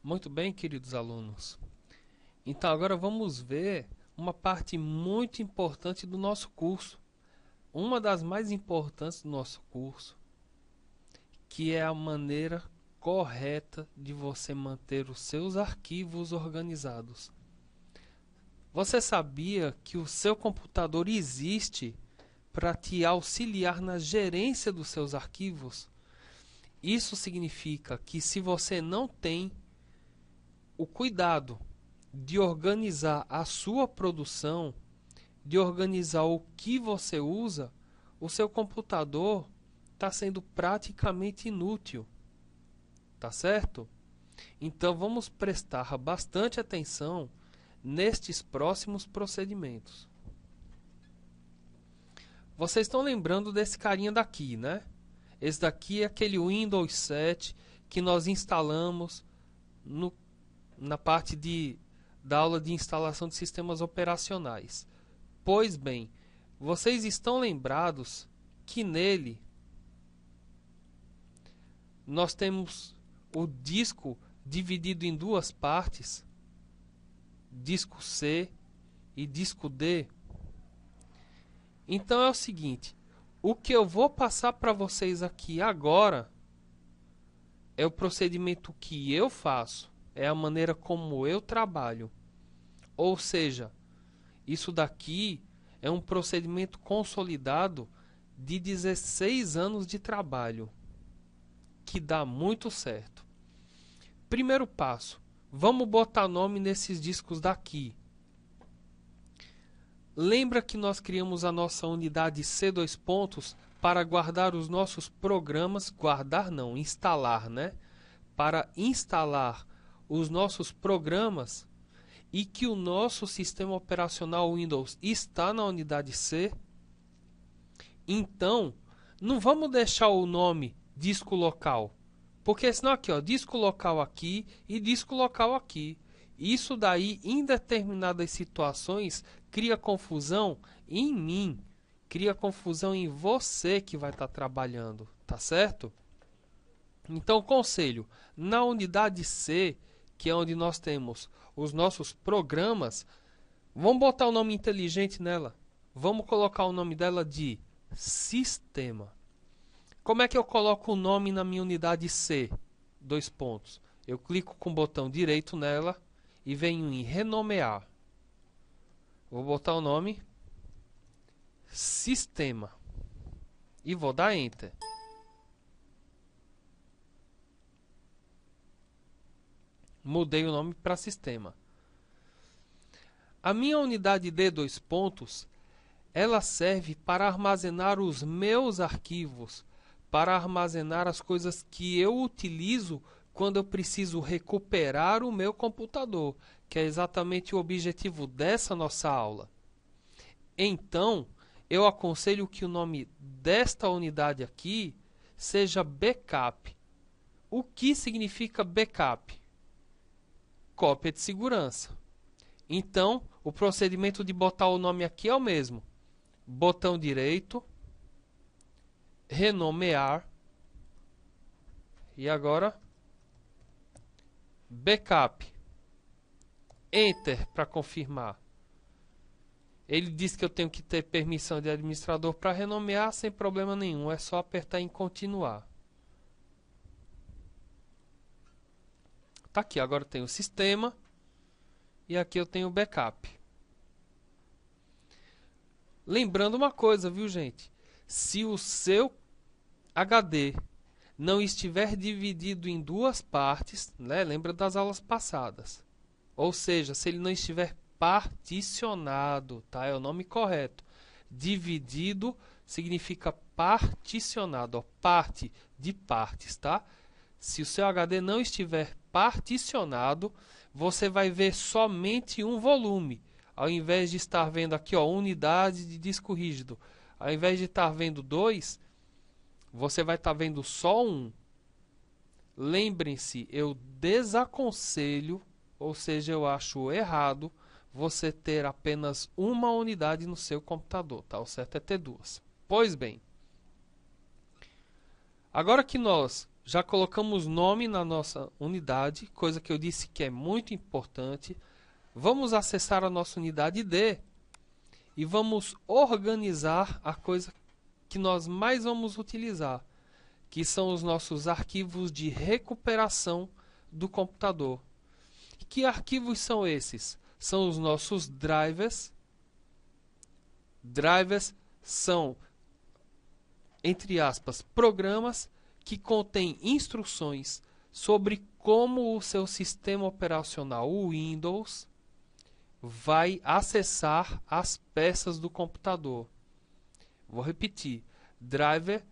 Muito bem, queridos alunos. Então agora vamos ver uma parte muito importante do nosso curso. Uma das mais importantes do nosso curso, que é a maneira correta de você manter os seus arquivos organizados. Você sabia que o seu computador existe para te auxiliar na gerência dos seus arquivos? Isso significa que se você não tem o cuidado de organizar a sua produção, de organizar o que você usa, o seu computador está sendo praticamente inútil. Tá certo? Então vamos prestar bastante atenção nestes próximos procedimentos. Vocês estão lembrando desse carinha daqui, né? Esse daqui é aquele Windows 7 que nós instalamos na parte da aula de instalação de sistemas operacionais. Pois bem, vocês estão lembrados que nele nós temos o disco dividido em duas partes, disco C e disco D. Então é o seguinte, o que eu vou passar para vocês aqui agora é o procedimento que eu faço, é a maneira como eu trabalho. Ou seja, isso daqui é um procedimento consolidado de 16 anos de trabalho, que dá muito certo. Primeiro passo, vamos botar nome nesses discos daqui. Lembra que nós criamos a nossa unidade C2 pontos para guardar os nossos programas, guardar não, instalar, né? Para instalar os nossos programas e que o nosso sistema operacional Windows está na unidade C. Então, não vamos deixar o nome disco local, porque senão aqui, ó, disco local aqui e disco local aqui. Isso daí, em determinadas situações, cria confusão em mim, cria confusão em você que vai estar trabalhando, tá certo? Então, conselho, na unidade C, que é onde nós temos os nossos programas, vamos botar o nome inteligente nela. Vamos colocar o nome dela de sistema. Como é que eu coloco o nome na minha unidade C? Dois pontos. Eu clico com o botão direito nela e venho em renomear. Vou botar o nome sistema e vou dar enter. Mudei o nome para sistema. A minha unidade D dois pontos, ela serve para armazenar os meus arquivos, para armazenar as coisas que eu utilizo quando eu preciso recuperar o meu computador, que é exatamente o objetivo dessa nossa aula. Então, eu aconselho que o nome desta unidade aqui seja backup. O que significa backup? Cópia de segurança. Então, o procedimento de botar o nome aqui é o mesmo. Botão direito, renomear, e agora backup. Enter para confirmar. Ele diz que eu tenho que ter permissão de administrador para renomear sem problema nenhum. É só apertar em continuar. Tá aqui, agora eu tenho o sistema e aqui eu tenho o backup. Lembrando uma coisa, viu, gente? Se o seu HD não estiver dividido em duas partes, né? Lembra das aulas passadas. Ou seja, se ele não estiver particionado, tá? É o nome correto. Dividido significa particionado, ó, parte de partes, tá? Se o seu HD não estiver particionado, você vai ver somente um volume. Ao invés de estar vendo aqui, ó, unidade de disco rígido, ao invés de estar vendo dois, você vai estar vendo só um. Lembrem-se, eu desaconselho, ou seja, eu acho errado, você ter apenas uma unidade no seu computador, tá? O certo é ter duas. Pois bem, agora que nós já colocamos nome na nossa unidade, coisa que eu disse que é muito importante. Vamos acessar a nossa unidade D e vamos organizar a coisa que nós mais vamos utilizar, que são os nossos arquivos de recuperação do computador. Que arquivos são esses? São os nossos drivers. Drivers são, entre aspas, programas que contêm instruções sobre como o seu sistema operacional, o Windows, vai acessar as peças do computador. Vou repetir. Driver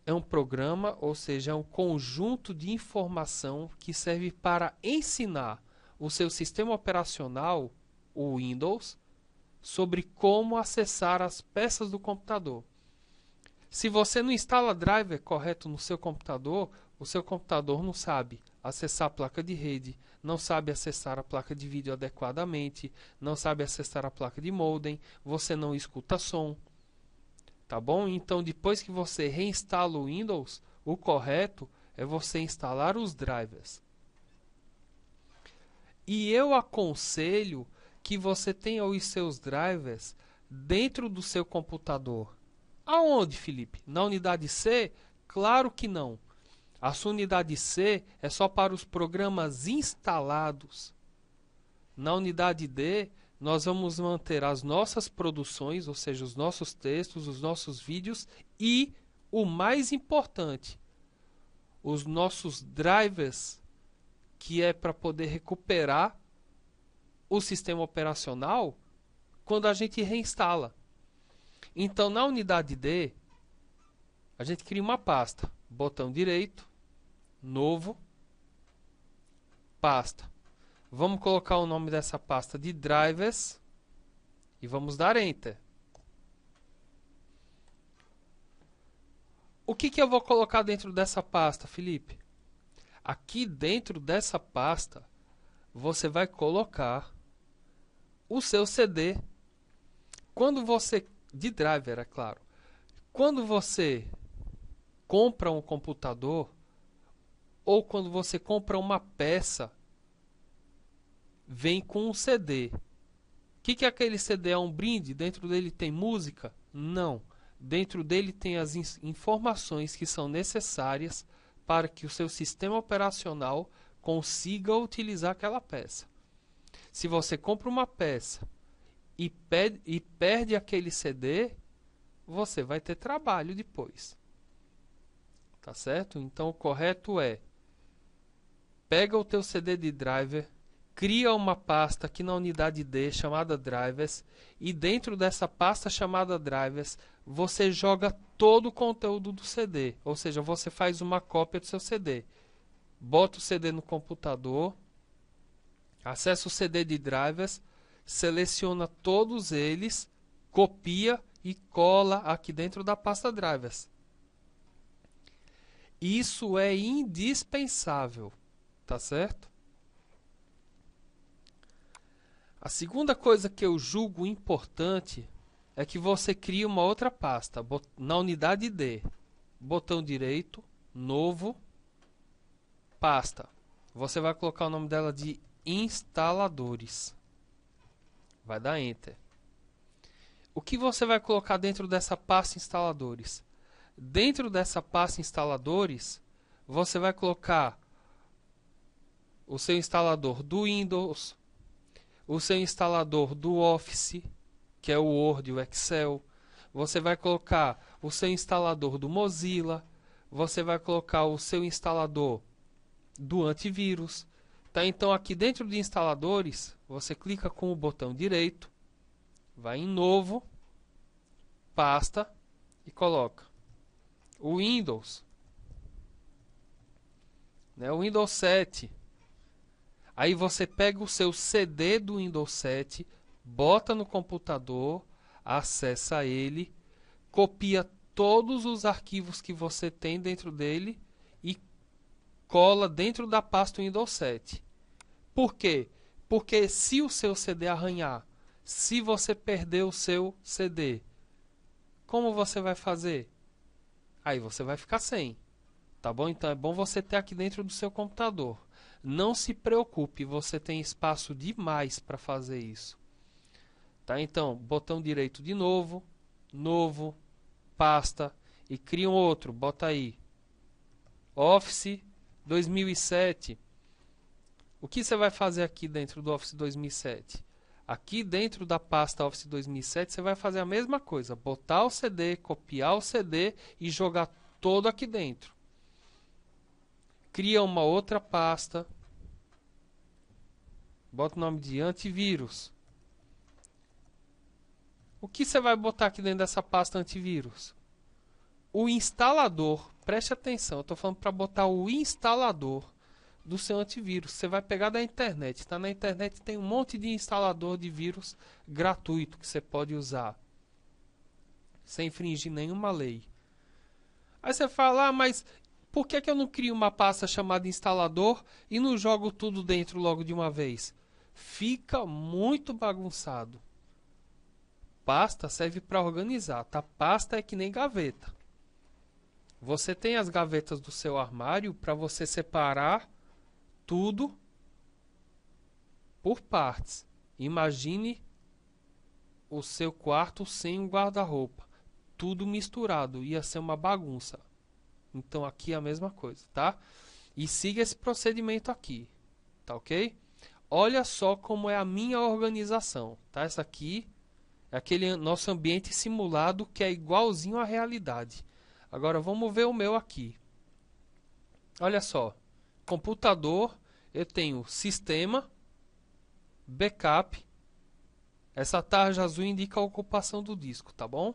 é um programa, ou seja, é um conjunto de informação que serve para ensinar o seu sistema operacional, o Windows, sobre como acessar as peças do computador. Se você não instala driver correto no seu computador, o seu computador não sabe acessar a placa de rede, não sabe acessar a placa de vídeo adequadamente, não sabe acessar a placa de modem, você não escuta som. Tá bom? Então, depois que você reinstala o Windows, o correto é você instalar os drivers. E eu aconselho que você tenha os seus drivers dentro do seu computador. Aonde, Felipe? Na unidade C? Claro que não. A sua unidade C é só para os programas instalados. Na unidade D, nós vamos manter as nossas produções, ou seja, os nossos textos, os nossos vídeos e, o mais importante, os nossos drivers, que é para poder recuperar o sistema operacional quando a gente reinstala. Então, na unidade D, a gente cria uma pasta. Botão direito, novo, pasta. Vamos colocar o nome dessa pasta de drivers e vamos dar Enter. O que eu vou colocar dentro dessa pasta, Felipe? Aqui dentro dessa pasta, você vai colocar o seu CD. Quando você, de driver, é claro. Quando você compra um computador ou quando você compra uma peça, vem com um CD. O que é aquele CD? É um brinde? Dentro dele tem música? Não. Dentro dele tem as informações que são necessárias para que o seu sistema operacional consiga utilizar aquela peça. Se você compra uma peça e perde aquele CD, você vai ter trabalho depois. Tá certo? Então o correto é: pega o teu CD de driver, cria uma pasta aqui na unidade D chamada drivers e dentro dessa pasta chamada drivers você joga todo o conteúdo do CD, ou seja, você faz uma cópia do seu CD. Bota o CD no computador, acessa o CD de drivers, seleciona todos eles, copia e cola aqui dentro da pasta drivers. Isso é indispensável, tá certo? A segunda coisa que eu julgo importante é que você crie uma outra pasta na unidade D. Botão direito, novo, pasta. Você vai colocar o nome dela de instaladores. Vai dar Enter. O que você vai colocar dentro dessa pasta instaladores? Dentro dessa pasta instaladores, você vai colocar o seu instalador do Windows, o seu instalador do Office, que é o Word e o Excel. Você vai colocar o seu instalador do Mozilla. Você vai colocar o seu instalador do antivírus. Tá? Então, aqui dentro de instaladores, você clica com o botão direito, vai em novo, pasta e coloca o Windows, né? O Windows 7. Aí você pega o seu CD do Windows 7, bota no computador, acessa ele, copia todos os arquivos que você tem dentro dele e cola dentro da pasta Windows 7. Por quê? Porque se o seu CD arranhar, se você perder o seu CD, como você vai fazer? Aí você vai ficar sem. Tá bom? Então é bom você ter aqui dentro do seu computador. Não se preocupe, você tem espaço demais para fazer isso. Tá? Então, botão direito de novo, novo, pasta e cria um outro, bota aí. Office 2007. O que você vai fazer aqui dentro do Office 2007? Aqui dentro da pasta Office 2007 você vai fazer a mesma coisa, botar o CD, copiar o CD e jogar todo aqui dentro. Cria uma outra pasta, bota o nome de antivírus. O que você vai botar aqui dentro dessa pasta antivírus? O instalador, preste atenção, eu estou falando para botar o instalador do seu antivírus. Você vai pegar da internet, tá? Na internet tem um monte de instalador de vírus gratuito que você pode usar, sem infringir nenhuma lei. Aí você fala, ah, mas por que eu não crio uma pasta chamada instalador e não jogo tudo dentro logo de uma vez? Fica muito bagunçado. Pasta serve para organizar, tá? Pasta é que nem gaveta. Você tem as gavetas do seu armário para você separar tudo por partes. Imagine o seu quarto sem um guarda-roupa. Tudo misturado, ia ser uma bagunça. Então aqui é a mesma coisa, tá? E siga esse procedimento aqui, tá ok? Olha só como é a minha organização, tá? Essa aqui é aquele nosso ambiente simulado que é igualzinho à realidade. Agora vamos ver o meu aqui. Olha só, computador, eu tenho sistema, backup. Essa tarja azul indica a ocupação do disco, tá bom?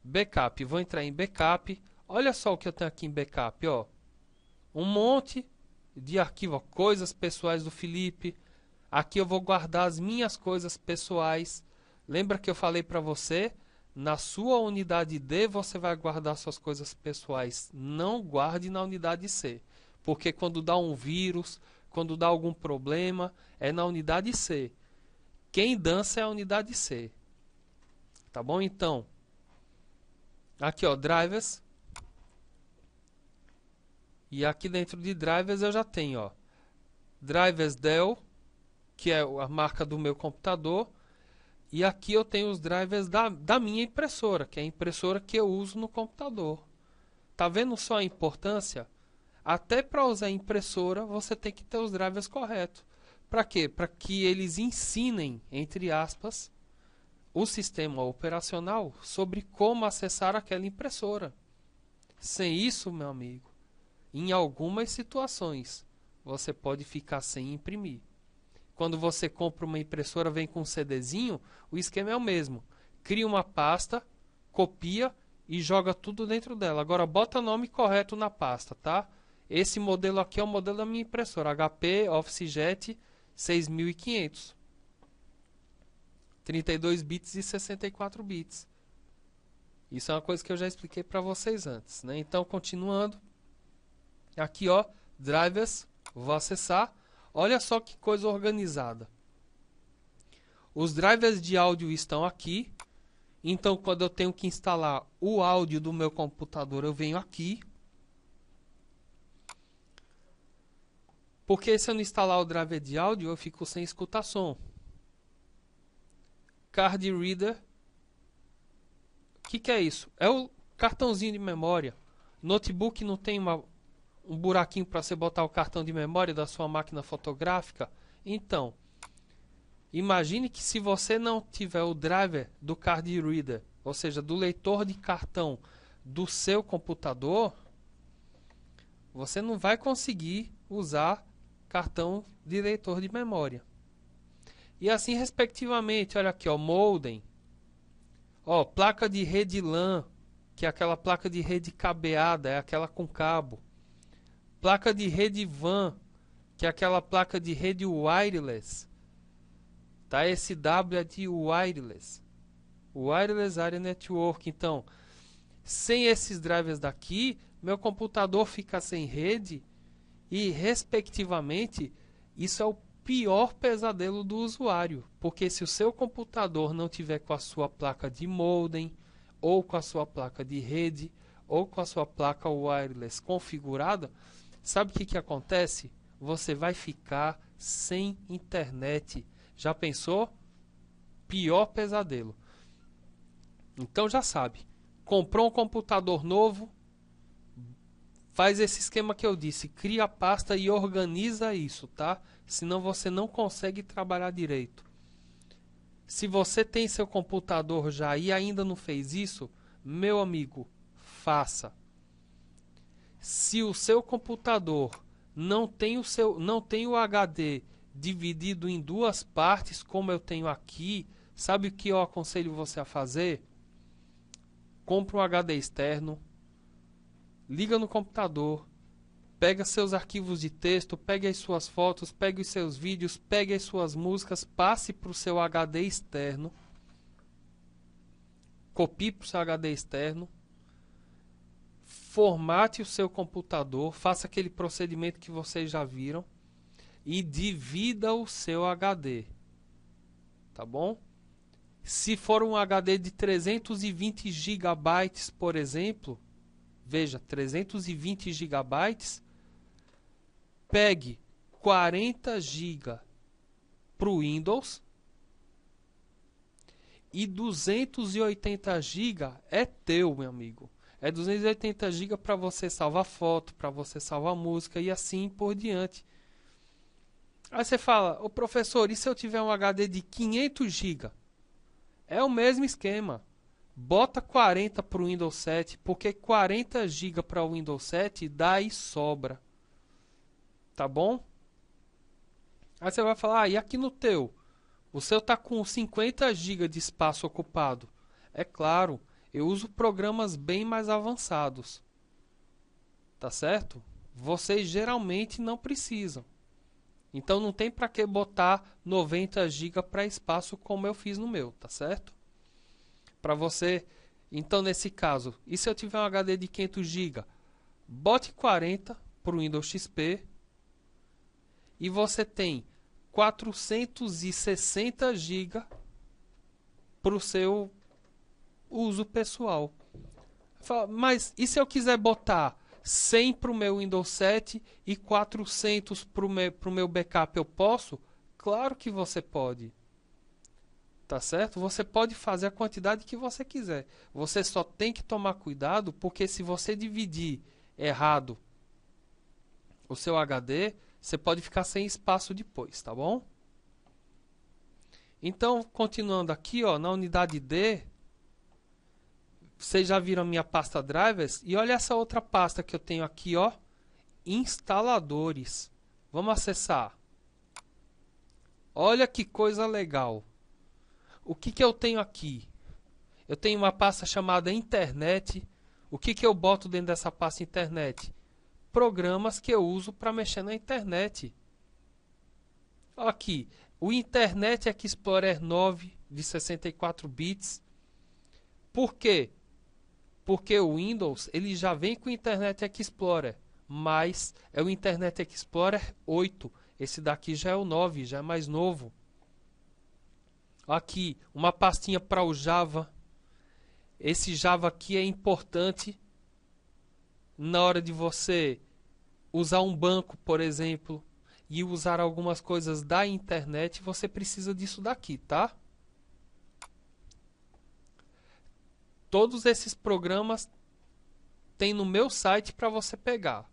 Backup, vou entrar em backup. Olha só o que eu tenho aqui em backup, ó. Um monte de arquivo, coisas pessoais do Felipe. Aqui eu vou guardar as minhas coisas pessoais. Lembra que eu falei para você? Na sua unidade D você vai guardar suas coisas pessoais. Não guarde na unidade C. Porque quando dá um vírus, quando dá algum problema, é na unidade C. Quem dança é a unidade C. Tá bom? Então, aqui ó, drivers. E aqui dentro de drivers eu já tenho, ó, drivers Dell, que é a marca do meu computador. E aqui eu tenho os drivers da minha impressora, que é a impressora que eu uso no computador. Tá vendo só a importância? Até para usar a impressora você tem que ter os drivers corretos. Para quê? Para que eles ensinem, entre aspas, o sistema operacional sobre como acessar aquela impressora. Sem isso, meu amigo, em algumas situações você pode ficar sem imprimir. Quando você compra uma impressora, vem com um CDzinho, o esquema é o mesmo. Cria uma pasta, copia e joga tudo dentro dela. Agora bota o nome correto na pasta, tá? Esse modelo aqui é o modelo da minha impressora, HP OfficeJet 6500. 32 bits e 64 bits. Isso é uma coisa que eu já expliquei para vocês antes, né? Então, continuando. Aqui, ó, drivers, vou acessar. Olha só que coisa organizada. Os drivers de áudio estão aqui. Então, quando eu tenho que instalar o áudio do meu computador, eu venho aqui. Porque se eu não instalar o driver de áudio, eu fico sem escutar som. Card Reader. O que é isso? É o cartãozinho de memória. Notebook não tem um buraquinho para você botar o cartão de memória da sua máquina fotográfica? Então, imagine que se você não tiver o driver do Card Reader, ou seja, do leitor de cartão do seu computador, você não vai conseguir usar cartão de leitor de memória. E assim respectivamente, olha aqui, ó, modem, ó, placa de rede LAN, que é aquela placa de rede cabeada, é aquela com cabo. Placa de rede WAN, que é aquela placa de rede wireless. Tá? Esse W é de wireless. Wireless Area Network. Então, sem esses drivers daqui, meu computador fica sem rede e, respectivamente, isso é o pior pesadelo do usuário. Porque se o seu computador não tiver com a sua placa de modem, ou com a sua placa de rede, ou com a sua placa wireless configurada, sabe o que acontece? Você vai ficar sem internet. Já pensou? Pior pesadelo. Então já sabe. Comprou um computador novo, faz esse esquema que eu disse, cria a pasta e organiza isso, tá? Senão você não consegue trabalhar direito. Se você tem seu computador já e ainda não fez isso, meu amigo, faça. Se o seu computador não tem o HD dividido em duas partes, como eu tenho aqui, sabe o que eu aconselho você a fazer? Compra um HD externo, liga no computador, pega seus arquivos de texto, pega as suas fotos, pega os seus vídeos, pega as suas músicas, passe para o seu HD externo, copie para o seu HD externo, formate o seu computador, faça aquele procedimento que vocês já viram e divida o seu HD, tá bom? Se for um HD de 320 GB, por exemplo, veja, 320 GB, pegue 40 GB para o Windows e 280 GB é teu, meu amigo. É 280 GB para você salvar foto, para você salvar música e assim por diante. Aí você fala, ô professor, e se eu tiver um HD de 500 GB? É o mesmo esquema. Bota 40 para o Windows 7, porque 40 GB para o Windows 7 dá e sobra. Tá bom? Aí você vai falar, e aqui no teu? O seu tá com 50 GB de espaço ocupado. É claro, eu uso programas bem mais avançados. Tá certo? Vocês geralmente não precisam. Então não tem para que botar 90 GB para espaço como eu fiz no meu, tá certo? Para você, então nesse caso, e se eu tiver um HD de 500 GB, bote 40 para o Windows XP e você tem 460 GB para o seu uso pessoal. Mas e se eu quiser botar 100 para o meu Windows 7 e 400 para o meu backup, eu posso? Claro que você pode. Tá certo? Você pode fazer a quantidade que você quiser. Você só tem que tomar cuidado, porque se você dividir errado o seu HD, você pode ficar sem espaço depois, tá bom? Então, continuando aqui, ó, na unidade D, vocês já viram a minha pasta drivers? E olha essa outra pasta que eu tenho aqui, ó, instaladores. Vamos acessar. Olha que coisa legal. O que eu tenho aqui? Eu tenho uma pasta chamada internet. O que eu boto dentro dessa pasta internet? Programas que eu uso para mexer na internet. Aqui, o Internet Explorer 9 de 64 bits. Por quê? Porque o Windows ele já vem com o Internet Explorer, mas é o Internet Explorer 8. Esse daqui já é o 9, já é mais novo. Aqui, uma pastinha para o Java. Esse Java aqui é importante na hora de você usar um banco, por exemplo, e usar algumas coisas da internet, você precisa disso daqui, tá? Todos esses programas tem no meu site para você pegar,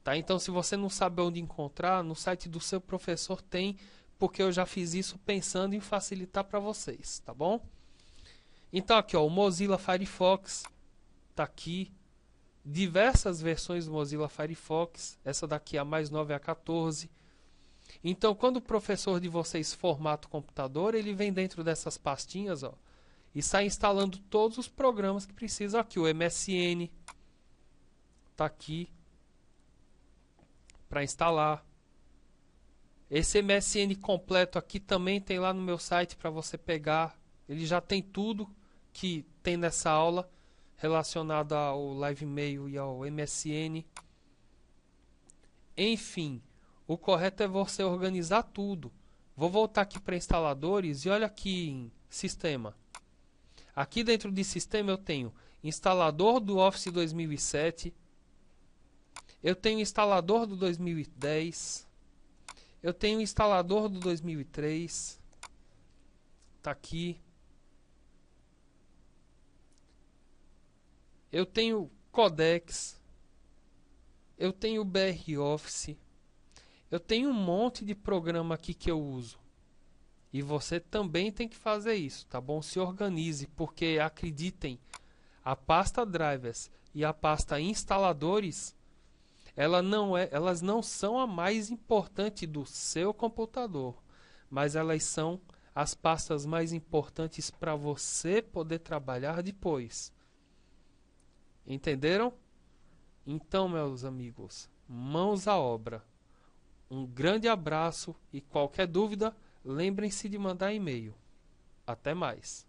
tá? Então, se você não sabe onde encontrar, no site do seu professor tem, porque eu já fiz isso pensando em facilitar para vocês, tá bom? Então, aqui, ó, o Mozilla Firefox tá aqui. Diversas versões do Mozilla Firefox. Essa daqui, a mais nova, é a 14. Então, quando o professor de vocês formata o computador, ele vem dentro dessas pastinhas, ó, e sai instalando todos os programas que precisa. Aqui o MSN tá aqui para instalar. Esse MSN completo aqui também tem lá no meu site para você pegar. Ele já tem tudo que tem nessa aula relacionado ao Live Mail e ao MSN. Enfim, o correto é você organizar tudo. Vou voltar aqui para instaladores e olha aqui em sistema. Aqui dentro de sistema eu tenho instalador do Office 2007. Eu tenho instalador do 2010. Eu tenho instalador do 2003. Tá aqui. Eu tenho Codex. Eu tenho BR Office. Eu tenho um monte de programa aqui que eu uso. E você também tem que fazer isso, tá bom? Se organize, porque acreditem, a pasta drivers e a pasta instaladores, elas não são a mais importante do seu computador, mas elas são as pastas mais importantes para você poder trabalhar depois. Entenderam? Então, meus amigos, mãos à obra. Um grande abraço e qualquer dúvida, lembrem-se de mandar e-mail. Até mais.